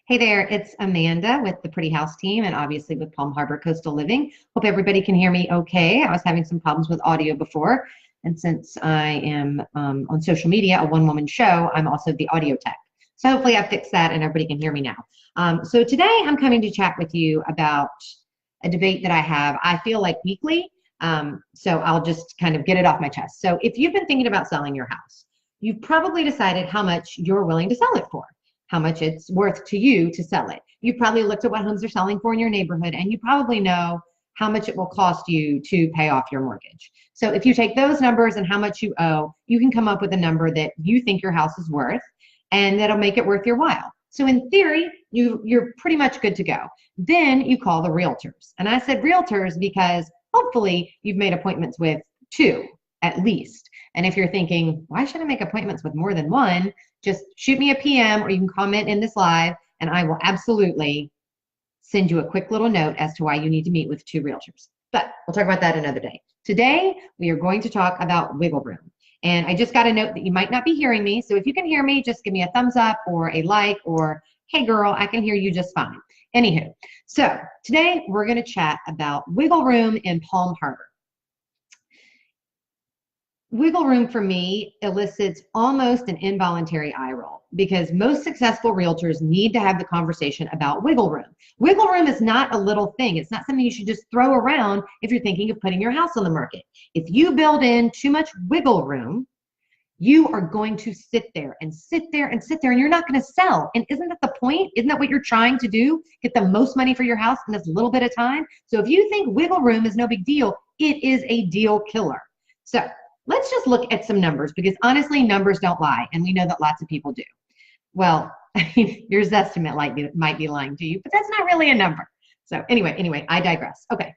Hey there, it's Amanda with the Pretty House team and obviously with Palm Harbor Coastal Living. Hope everybody can hear me okay. I was having some problems with audio before, and since I am on social media, a one-woman show, I'm also the audio tech. So hopefully I fixed that and everybody can hear me now. So today I'm coming to chat with you about a debate that I have, I feel like weekly, so I'll just kind of get it off my chest. So if you've been thinking about selling your house, you've probably decided how much you're willing to sell it for, how much it's worth to you to sell it. You've probably looked at what homes are selling for in your neighborhood, and you probably know how much it will cost you to pay off your mortgage. So if you take those numbers and how much you owe, you can come up with a number that you think your house is worth, and that'll make it worth your while. So in theory, you're pretty much good to go. Then you call the realtors. And I said realtors because hopefully you've made appointments with two at least. And if you're thinking, why should I make appointments with more than one? Just shoot me a PM or you can comment in this live and I will absolutely send you a quick little note as to why you need to meet with two realtors. But we'll talk about that another day. Today, we are going to talk about wiggle room. And I just got a note that you might not be hearing me. So if you can hear me, just give me a thumbs up or a like or, hey girl, I can hear you just fine. Anywho, so today we're going to chat about wiggle room in Palm Harbor. Wiggle room for me elicits almost an involuntary eye roll because most successful realtors need to have the conversation about wiggle room. Wiggle room is not a little thing. It's not something you should just throw around if you're thinking of putting your house on the market. If you build in too much wiggle room, you are going to sit there and sit there and sit there and you're not going to sell. And isn't that the point? Isn't that what you're trying to do? Get the most money for your house in this little bit of time? So if you think wiggle room is no big deal, it is a deal killer. So let's just look at some numbers because honestly, numbers don't lie. And we know that lots of people do. Well, your estimate might be lying to you, but that's not really a number. So anyway, I digress. Okay.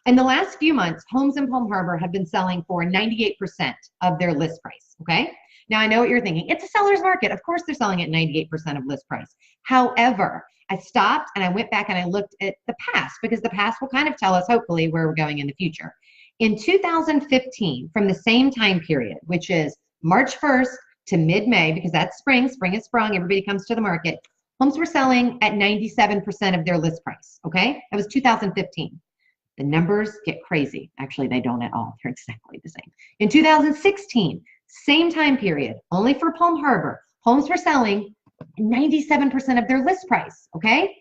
In the last few months, homes in Palm Harbor have been selling for 98% of their list price. Okay. Now I know what you're thinking. It's a seller's market. Of course they're selling at 98% of list price. However, I stopped and I went back and I looked at the past because the past will kind of tell us hopefully where we're going in the future. In 2015, from the same time period, which is March 1st to mid-May, because that's spring has sprung, everybody comes to the market, homes were selling at 97% of their list price, okay? That was 2015. The numbers get crazy. Actually, they don't at all. They're exactly the same. In 2016, same time period, only for Palm Harbor, homes were selling 97% of their list price, okay?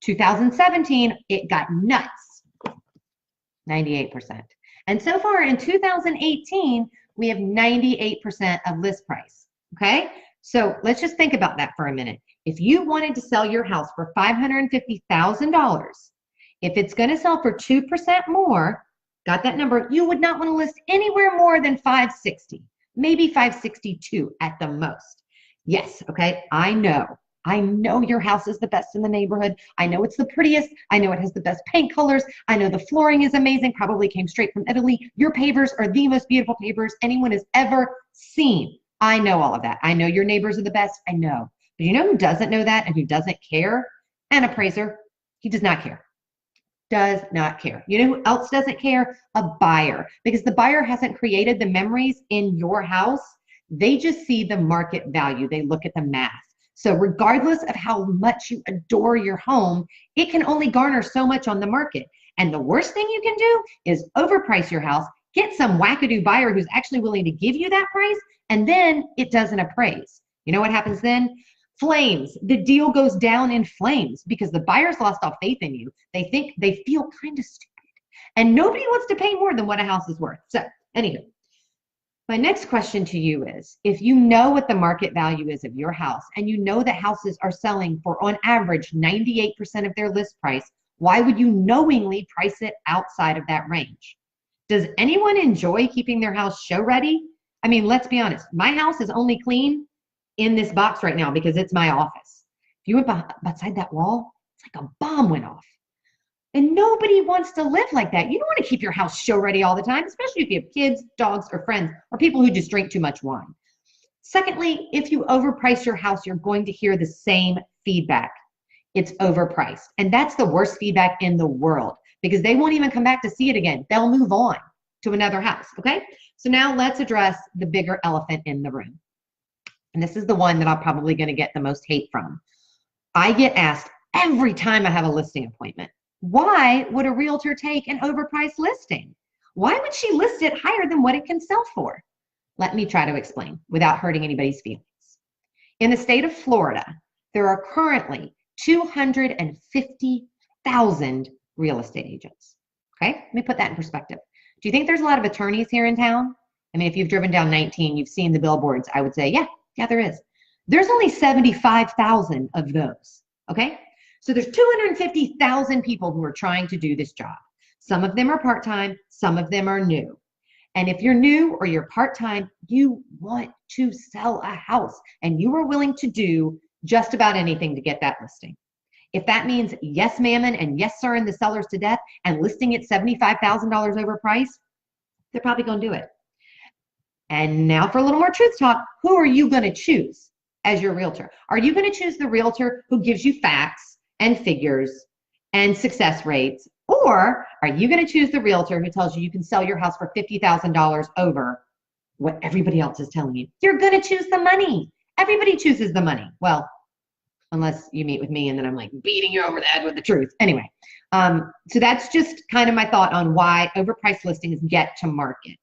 2017, it got nuts, 98%. And so far in 2018, we have 98% of list price, okay? So let's just think about that for a minute. If you wanted to sell your house for $550,000, if it's gonna sell for 2% more, got that number, you would not wanna list anywhere more than 560, maybe 562 at the most. Yes, okay, I know your house is the best in the neighborhood. I know it's the prettiest. I know it has the best paint colors. I know the flooring is amazing, probably came straight from Italy. Your pavers are the most beautiful pavers anyone has ever seen. I know all of that. I know your neighbors are the best. I know. But you know who doesn't know that and who doesn't care? An appraiser. He does not care. Does not care. You know who else doesn't care? A buyer. Because the buyer hasn't created the memories in your house. They just see the market value. They look at the math. So regardless of how much you adore your home, it can only garner so much on the market. And the worst thing you can do is overprice your house, get some wackadoo buyer who's actually willing to give you that price, and then it doesn't appraise. You know what happens then? Flames. The deal goes down in flames because the buyers lost all faith in you. They feel kind of stupid. And nobody wants to pay more than what a house is worth. So anyway. My next question to you is, if you know what the market value is of your house and you know that houses are selling for on average 98% of their list price, why would you knowingly price it outside of that range? Does anyone enjoy keeping their house show ready? I mean, let's be honest. My house is only clean in this box right now because it's my office. If you went beside that wall, it's like a bomb went off. And nobody wants to live like that. You don't want to keep your house show ready all the time, especially if you have kids, dogs, or friends, or people who just drink too much wine. Secondly, if you overprice your house, you're going to hear the same feedback. It's overpriced. And that's the worst feedback in the world because they won't even come back to see it again. They'll move on to another house, okay? So now let's address the bigger elephant in the room. And this is the one that I'm probably going to get the most hate from. I get asked every time I have a listing appointment, why would a realtor take an overpriced listing? Why would she list it higher than what it can sell for? Let me try to explain without hurting anybody's feelings. In the state of Florida, there are currently 250,000 real estate agents. Okay, let me put that in perspective. Do you think there's a lot of attorneys here in town? I mean, if you've driven down 19, you've seen the billboards, I would say, yeah, there is. There's only 75,000 of those, okay? So there's 250,000 people who are trying to do this job. Some of them are part-time, some of them are new. And if you're new or you're part-time, you want to sell a house and you are willing to do just about anything to get that listing. If that means yes, ma'am, and yes, sir, and the sellers to death and listing it $75,000 overpriced, they're probably going to do it. And now for a little more truth talk, who are you going to choose as your realtor? Are you going to choose the realtor who gives you facts and figures and success rates? Or are you going to choose the realtor who tells you can sell your house for $50,000 over what everybody else is telling you? You're going to choose the money. Everybody chooses the money. Well, unless you meet with me and then I'm like beating you over the head with the truth. Anyway, so that's just kind of my thought on why overpriced listings get to market.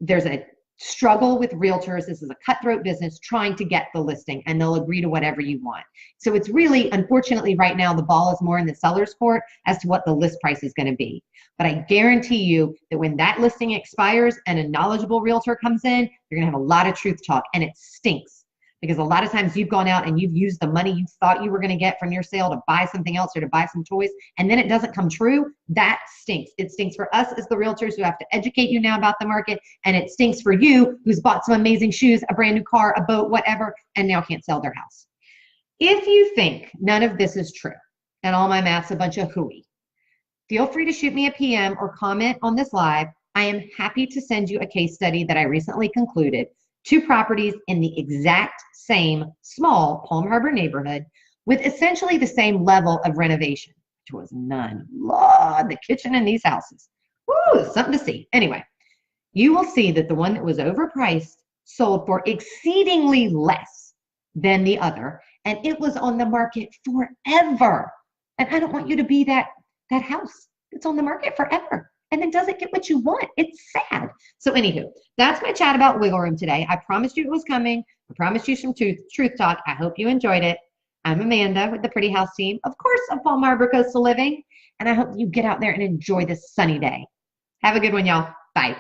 There's a struggle with realtors. This is a cutthroat business trying to get the listing, and they'll agree to whatever you want. So it's really, unfortunately, right now, the ball is more in the seller's court as to what the list price is going to be. But I guarantee you that when that listing expires and a knowledgeable realtor comes in, you're going to have a lot of truth talk, and it stinks. Because a lot of times you've gone out and you've used the money you thought you were going to get from your sale to buy something else or to buy some toys, and then it doesn't come true. That stinks. It stinks for us as the realtors who have to educate you now about the market, and it stinks for you who's bought some amazing shoes, a brand new car, a boat, whatever, and now can't sell their house. If you think none of this is true and all my math's a bunch of hooey, feel free to shoot me a PM or comment on this live. I am happy to send you a case study that I recently concluded. 2 properties in the exact same small Palm Harbor neighborhood with essentially the same level of renovation, which was none. Lord, the kitchen in these houses. Woo, something to see. Anyway, you will see that the one that was overpriced sold for exceedingly less than the other, and it was on the market forever. And I don't want you to be that house. It's on the market forever and then doesn't get what you want. It's sad. So anywho, that's my chat about wiggle room today. I promised you it was coming. I promised you some truth talk. I hope you enjoyed it. I'm Amanda with the Pretty House team, of course, of Palm Harbor Coastal Living. And I hope you get out there and enjoy this sunny day. Have a good one, y'all. Bye.